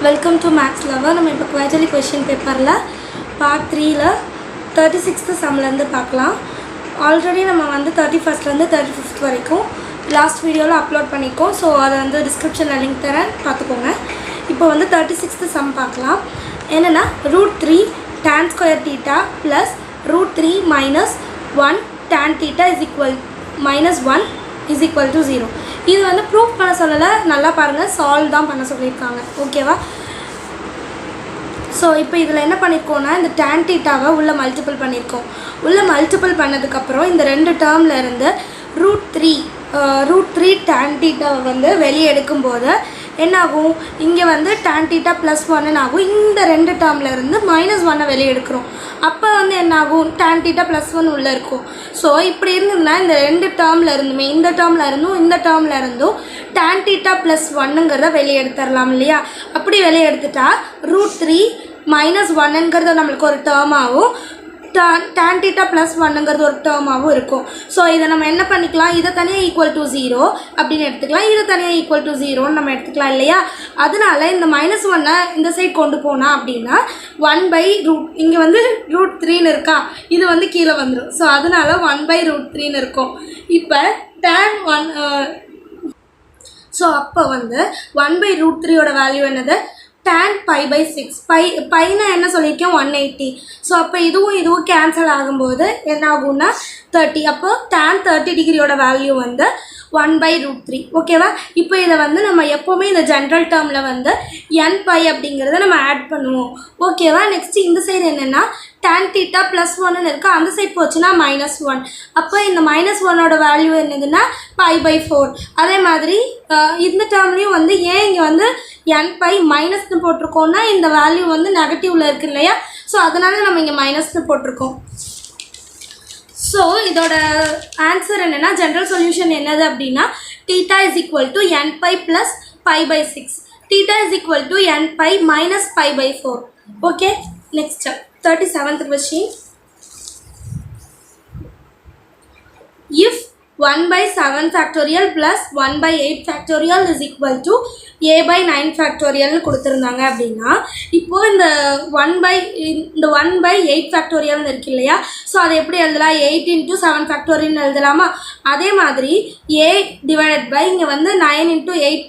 Welcome to maths lover. நம்ம இப்போ quarterly question பேப்பரில் பார்ட் 3ல் 36th சம்லேருந்து பார்க்கலாம். ஆல்ரெடி நம்ம வந்து 31st to 35th வரைக்கும் லாஸ்ட் வீடியோவில் அப்லோட் பண்ணியிருக்கோம். ஸோ அதை வந்து டிஸ்கிரிப்ஷனில் லிங்க் தரேன், பார்த்துக்கோங்க. இப்போ வந்து 36th சம் பார்க்கலாம். என்னென்னா √3 tan square theta plus √3 minus 1 tan theta -1 is equal to 0. இது வந்து ப்ரூஃப் பண்ண சொல்லலை, நல்லா பாருங்கள், சால்வ் தான் பண்ண சொல்லியிருக்காங்க. ஓகேவா? ஸோ இப்போ இதில் என்ன பண்ணியிருக்கோன்னா, இந்த tan thetaவை உள்ளே மல்டிபிள் பண்ணியிருக்கோம். உள்ளே மல்டிபிள் பண்ணதுக்கப்புறம் இந்த ரெண்டு டேர்மில் இருந்து √3 tan thetaவை வந்து வெளியே எடுக்கும்போது என்னாகும், இங்கே வந்து tan theta +1 ஆகும். இந்த ரெண்டு டேர்மில் இருந்து -1 வெளியே எடுக்கிறோம். அப்போ வந்து என்னாகும், tan theta +1 உள்ளே இருக்கும். ஸோ இப்படி இருந்ததுன்னா இந்த ரெண்டு டேர்மில் இருந்துமே, இந்த டேர்மில் இருந்தும் இந்த டேர்மில் இருந்தும் tan theta +1ங்கிறத வெளியே எடுத்துடலாம் இல்லையா? அப்படி வெளியே எடுத்துட்டா √3 -1ங்கிறது நம்மளுக்கு ஒரு டேர்ம் ஆகும், tan theta +1ங்கிறது ஒரு டேர்மாகவும் இருக்கும். ஸோ இதை நம்ம என்ன பண்ணிக்கலாம், இதை தனியாக ஈக்குவல் டு 0 அப்படின்னு எடுத்துக்கலாம், இதை தனியாக ஈக்குவல் டு 0ன்னு நம்ம எடுத்துக்கலாம் இல்லையா? அதனால இந்த -1 இந்த சைட் கொண்டு போனால் அப்படின்னா 1/√, இங்கே வந்து √3ன்னு இருக்கா, இது வந்து கீழே வந்துடும். ஸோ அதனால 1/√3ன்னு இருக்கும். இப்போ tan 1 ஸோ அப்போ வந்து 1/√3யோட வேல்யூ என்னது, tan π/6. பைனா என்ன சொல்லியிருக்கேன், 180. ஸோ அப்போ இதுவும் கேன்சல் ஆகும்போது என்ன ஆகும்னா 30. அப்போ tan 30 டிகிரியோட வேல்யூ வந்து 1/√3. ஓகேவா? இப்போ இதை வந்து நம்ம எப்போவுமே இந்த ஜென்ரல் டேர்மில் வந்து nπ அப்படிங்கிறத நம்ம ஆட் பண்ணுவோம். ஓகேவா? நெக்ஸ்ட்டு இந்த சைடு என்னென்னா tan theta +1 இருக்கா, அந்த சைட் போச்சுன்னா -1. அப்போ இந்த -1ஓட வேல்யூ என்னதுன்னா π/4. அதே மாதிரி இந்த டேர்ம்லேயும் வந்து ஏன் இங்கே வந்து nπ மைனஸ்னு போட்டிருக்கோன்னா, இந்த வேல்யூ வந்து நெகட்டிவில் இருக்குது இல்லையா? ஸோ அதனால் நம்ம இங்கே மைனஸ்னு போட்டிருக்கோம். ஸோ இதோட ஆன்சர் என்னென்னா, ஜென்ரல் சொல்யூஷன் என்னது அப்படின்னா θ = nπ + π/6. θ = nπ - π/4. Okay, next 37th question. If 1/7 factorial plus 1/8 factorial is equal to a/9 factorial கொடுத்துருந்தாங்க அப்படின்னா, இப்போது இந்த 1/8 factorial இருக்கு இல்லையா? ஸோ அதை எப்படி எழுதலாம், 8 × 7 factorial எழுதலாமா? அதே மாதிரி a டிவைடட் பை இங்கே வந்து 9 × 8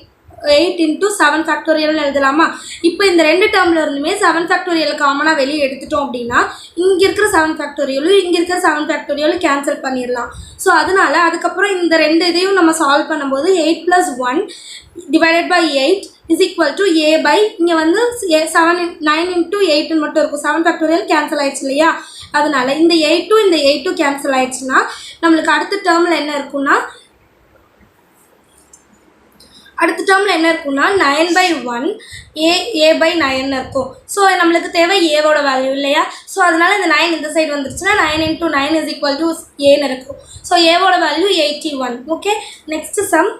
× 7 factorial எழுதலாமா? இப்போ இந்த ரெண்டு டேர்மில் இருந்துமே 7 factorial காமனாக வெளியே எடுத்துட்டோம் அப்படின்னா இங்கே இருக்கிற 7 factorial இங்கே இருக்கிற 7 factorial கேன்சல் பண்ணிடலாம். ஸோ அதனால அதுக்கப்புறம் இந்த ரெண்டு இதையும் நம்ம சால்வ் பண்ணும்போது 8 + 1 divided by 8 is equal to a/, இங்கே வந்து 9 × 8 மட்டும் இருக்கும். 7 factorial கேன்சல் ஆயிடுச்சு இல்லையா? அதனால இந்த 8 இந்த 8 கேன்சல் ஆயிடுச்சுன்னா நம்மளுக்கு அடுத்த டேர்மில் என்ன இருக்குன்னா, 9/1 a/9 இருக்கும். ஸோ நம்மளுக்கு தேவை ஏவோட வேல்யூ இல்லையா? ஸோ அதனால் இந்த 9 இந்த சைடு வந்துருச்சுன்னா 9 × 9 இஸ் ஈக்குவல் டு ஏன்னு இருக்கும். ஸோ ஏவோட value 81. Okay, next sum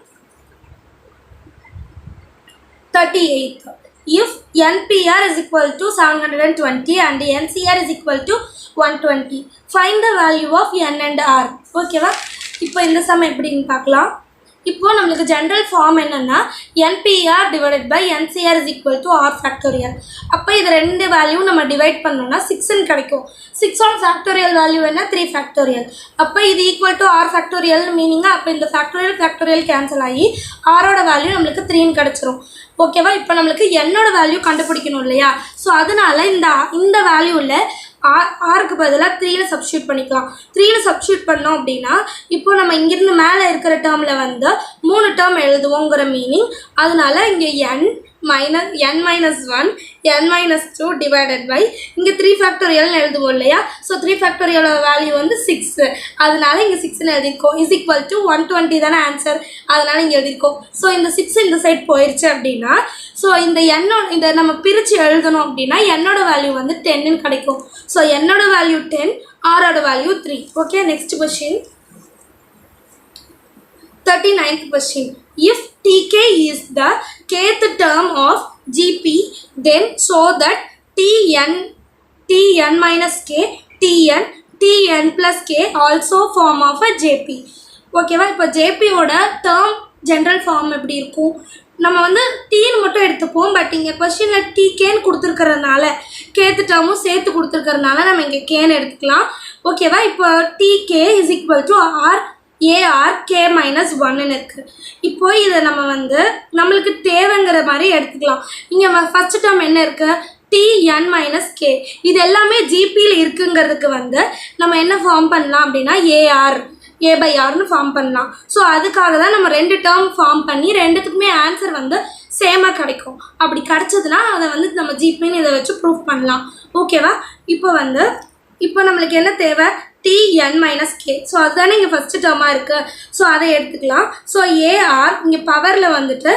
38th. If NPR is equal to 720 and NCR is equal to 120, find the value of N and R. ஓகேவா? இப்போ இந்த சம் எப்படின்னு பார்க்கலாம். இப்போது நம்மளுக்கு ஜென்ரல் ஃபார்ம் என்னென்னா NPR divided by NCR is equal to R factorial. அப்போ இது ரெண்டு வேல்யூ நம்ம டிவைட் பண்ணோம்னா 6ன்னு கிடைக்கும். 6ஓட ஃபேக்டோரியல் வேல்யூ என்ன, 3 ஃபேக்டோரியல். அப்போ இது ஈக்குவல் டு R ஃபேக்டோரியல் மீனிங்காக அப்போ இந்த ஃபேக்டோரியல் கேன்சல் ஆகி ஆரோட வேல்யூ நம்மளுக்கு 3ன்னு கிடச்சிரும். ஓகேவா? இப்போ நம்மளுக்கு என்னோட வேல்யூ கண்டுபிடிக்கணும் இல்லையா? ஸோ அதனால இந்த வேல்யூவில் ஆருக்கு பதிலாக 3ல சப்ஸ்டியூட் பண்ணிக்கலாம். 3ல சப்ஸ்டியூட் பண்ணோம் அப்படின்னா இப்போ நம்ம இங்கிருந்து மேலே இருக்கிற டேர்மில் வந்து 3 டேர்ம் எழுதுவோங்கிற மீனிங். அதனால இங்கே n - 1 n - 2 டிவைடட் பை இங்கே 3 ஃபேக்டோரியல்னு எழுதுவோம் இல்லையா? ஸோ 3 ஃபேக்டோரியலோட வேல்யூ வந்து 6. அதனால இங்கே 6ன்னு எழுதியிருக்கோம். இஸ் ஈக்குவல் டு 120 தானே ஆன்சர், அதனால இங்கே எழுதியிருக்கோம். ஸோ இந்த 6 இந்த சைட் போயிடுச்சு அப்படின்னா, ஸோ இந்த இதை நம்ம பிரித்து எழுதணும் அப்படின்னா என்னோட வேல்யூ வந்து 10ன்னு கிடைக்கும். ஸோ என்னோட வேல்யூ 10, ஆரோட value 3. Okay, next question 39th question. If Tk is the kth term of Gp, then show that Tn minus k, Tn plus k also form of a Jp. ஓகேவா? இப்போ ஜேபியோட term general form எப்படி இருக்கும், நம்ம வந்து டீன்னு மட்டும் எடுத்துப்போம். But இங்கே கொஸ்டினில் டி கேன்னு கொடுத்துருக்கறதுனால கேத்து டேர்மும் சேர்த்து கொடுத்துருக்கறதுனால நம்ம இங்கே கேன்னு எடுத்துக்கலாம். ஓகேவா? இப்போ T K is equal to R AR K minus ஒன்னு இருக்குது. இப்போ இதை நம்ம வந்து நம்மளுக்கு தேவைங்கிற மாதிரி எடுத்துக்கலாம். இங்கே ஃபஸ்ட்டு டேர்ம் என்ன இருக்குது? TN minus K. இது எல்லாமே ஜிபியில் இருக்குங்கிறதுக்கு வந்து நம்ம என்ன ஃபார்ம் பண்ணலாம் அப்படின்னா ஏஆர் ஏ பை ஆர்னு ஃபார்ம் பண்ணலாம். ஸோ அதுக்காக தான் நம்ம 2 டேர்ம் ஃபார்ம் பண்ணி 2த்துக்குமே ஆன்சர் வந்து சேமாக கிடைக்கும். அப்படி கிடச்சதுன்னா அதை வந்து நம்ம ஜிபின்னு இதை வச்சு ப்ரூஃப் பண்ணலாம். ஓகேவா? இப்போ நம்மளுக்கு என்ன தேவை? TN minus K. ஸோ அதுதானே இங்கே ஃபஸ்ட்டு டேர்மாக இருக்குது. ஸோ அதை எடுத்துக்கலாம். ஸோ ஏஆர் இங்கே பவரில் வந்துட்டு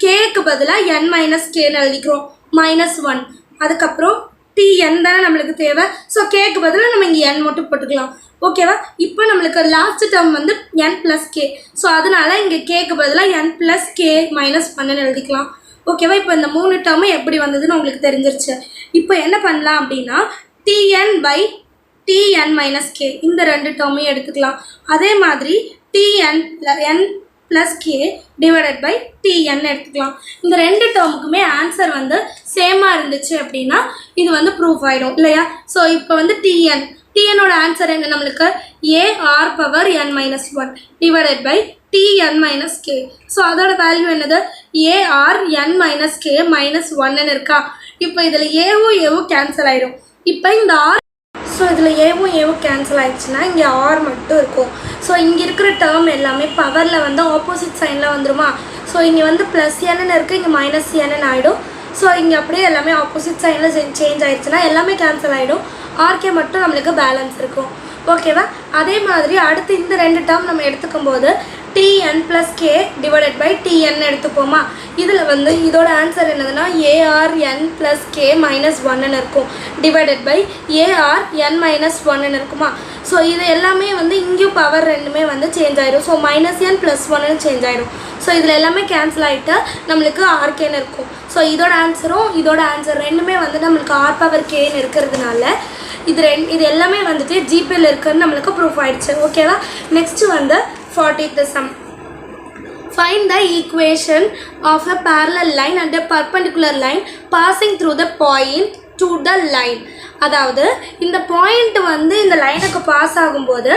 கேக்கு பதிலாக என் மைனஸ் கேன்னு எழுதிக்கிறோம். -1. அதுக்கப்புறம் டிஎன் தானே நம்மளுக்கு தேவை. ஸோ கேக்கு பதிலாக நம்ம இங்கே என் மட்டும் போட்டுக்கலாம். ஓகேவா? இப்போ நம்மளுக்கு லாஸ்ட் டேர்ம் வந்து என் ப்ளஸ் கே. ஸோ அதனால இங்கே கேக்கு பதிலாக என் ப்ளஸ் கே -1ன்னு எழுதிக்கலாம். ஓகேவா? இப்போ இந்த 3 டேர்மும் எப்படி வந்ததுன்னு உங்களுக்கு தெரிஞ்சிருச்சு. இப்போ என்ன பண்ணலாம் அப்படின்னா T N by TN minus K இந்த 2 டேர்மையும் எடுத்துக்கலாம். அதே மாதிரி T N N plus K divided by T N எடுத்துக்கலாம். இந்த 2 டேர்முக்குமே ஆன்சர் வந்து சேமாக இருந்துச்சு அப்படின்னா இது வந்து ப்ரூஃப் ஆகிடும் இல்லையா? ஸோ இப்போ வந்து டிஎனோட ஆன்சர் என்ன நம்மளுக்கு? AR power n minus 1 divided by TN minus K. So அதோட வேல்யூ என்னது? ஏஆர் என் மைனஸ் கே -1ன்னு இருக்கா? இப்போ இதில் ஏவும் கேன்சல் ஆயிடும். இப்போ இந்த ஆர் ஸோ இதில் ஏவும் கேன்சல் ஆயிடுச்சுன்னா இங்கே ஆர் மட்டும் இருக்கும். ஸோ இங்கே இருக்கிற டேர்ம் எல்லாமே பவரில் வந்து ஆப்போசிட் சைனில் வந்துருமா? ஸோ இங்கே வந்து ப்ளஸ் என்னன்னு இருக்குது, இங்கே மைனஸ் என்னன்னு ஆகிடும். ஸோ இங்கே அப்படியே எல்லாமே ஆப்போசிட் சைனில் சேஞ்ச் ஆயிடுச்சுன்னா எல்லாமே கேன்சல் ஆகிடும். ஆர்கே மட்டும் நம்மளுக்கு பேலன்ஸ் இருக்கும். ஓகேவா? அதே மாதிரி அடுத்து இந்த 2 டேர்ம் நம்ம எடுத்துக்கும் போது TN plus K divided by TN எடுத்துப்போமா? இதில் வந்து இதோட ஆன்சர் என்னதுன்னா ஏஆர் என் ப்ளஸ் கே -1ன்னு இருக்கும் டிவைடட் பை ஏஆர் என் -1ன்னு இருக்குமா? ஸோ இது எல்லாமே வந்து இங்கேயும் பவர் ரெண்டுமே வந்து சேஞ்ச் ஆகிடும். ஸோ -n + 1ன்னு சேஞ்ச் ஆகிடும். ஸோ இதில் எல்லாமே கேன்சல் ஆகிட்டு நம்மளுக்கு ஆர்கேன்னு இருக்கும். ஸோ இதோட ஆன்சரும் இதோட ஆன்சர் ரெண்டுமே வந்து நம்மளுக்கு ஆர் பவர் கேன்னு இருக்கிறதுனால இது எல்லாமே வந்துட்டு ஜிபியில் இருக்குன்னு நம்மளுக்கு ப்ரூஃப் ஆகிடுச்சு. ஓகேவா? நெக்ஸ்ட்டு வந்து 40th sum. Find the equation of a parallel line and a perpendicular line passing through the point to the line. அதாவது இந்த பாயிண்ட் வந்து இந்த லைனுக்கு பாஸ் ஆகும்போது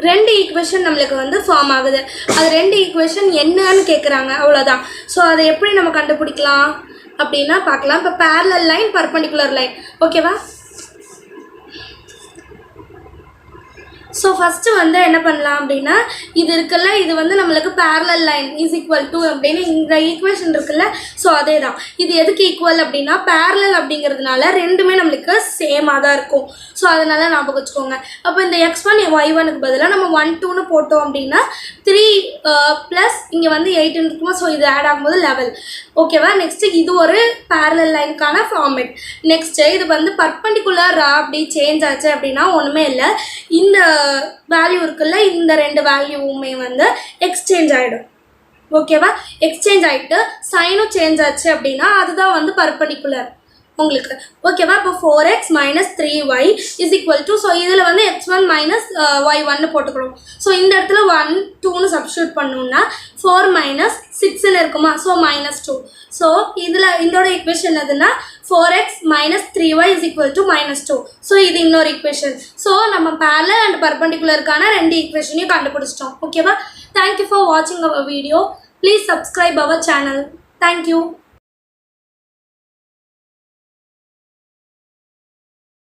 2 ஈக்குவேஷன் நம்மளுக்கு வந்து ஃபார்ம் ஆகுது. அது 2 ஈக்குவேஷன் என்னன்னு கேட்குறாங்க, அவ்வளோதான். ஸோ அதை எப்படி நம்ம கண்டுபிடிக்கலாம் அப்படின்னா பார்க்கலாம். இப்போ parallel line perpendicular line. ஓகேவா? ஸோ ஃபஸ்ட்டு வந்து என்ன பண்ணலாம் அப்படின்னா இது இருக்குல்ல, இது வந்து நம்மளுக்கு parallel line is equal to அப்படின்னு இந்த ஈக்குவேஷன் இருக்குல்ல. ஸோ அதே தான். இது எதுக்கு ஈக்குவல் அப்படின்னா parallel அப்படிங்கிறதுனால ரெண்டுமே நம்மளுக்கு சேமாக தான் இருக்கும். ஸோ அதனால ஞாபகம் வச்சுக்கோங்க. அப்போ இந்த x1 y1க்கு பதிலாக நம்ம 1 2ன்னு போட்டோம் அப்படின்னா 3 ப்ளஸ் இங்கே வந்து 8 இருக்குமா? ஸோ இது ஆட் ஆகும்போது 11. ஓகேவா? நெக்ஸ்ட்டு இது ஒரு parallel லைனுக்கான ஃபார்மேட். நெக்ஸ்ட்டு இது வந்து பர்பண்டிகுலராக அப்படி சேஞ்ச் ஆச்சு அப்படின்னா ஒன்றுமே இல்லை. இந்த வேல்யூ இருக்குல்ல, இந்த 2 வேல்யூவுமே வந்து எக்ஸ்சேஞ்ச் ஆகிடும். ஓகேவா? எக்ஸ்சேஞ்ச் ஆகிட்டு சைனும் சேஞ்ச் ஆச்சு அப்படின்னா அதுதான் வந்து பர்பண்டிகுலர் உங்களுக்கு. ஓகேவா? இப்போ 4x - 3y is equal to, so இதில் வந்து x1 - y1ன்னு போட்டுக்கணும். ஸோ இந்த இடத்துல 1 2ன்னு சப்ஸ்டியூட் பண்ணோம்னா 4 - 6ன்னு இருக்குமா? ஸோ -2. ஸோ இதில் இதோட ஈக்குவேஷன் எதுனா 4x - 3y is equal to -2. So இது இன்னொரு ஈக்குவேஷன். ஸோ நம்ம parallel அண்ட் பர்பண்டிகுலருக்கான 2 ஈக்குவேஷனையும் கண்டுபிடிச்சிட்டோம். ஓகேவா? தேங்க்யூ ஃபார் வாட்சிங் our video. Please subscribe our channel. Thank you.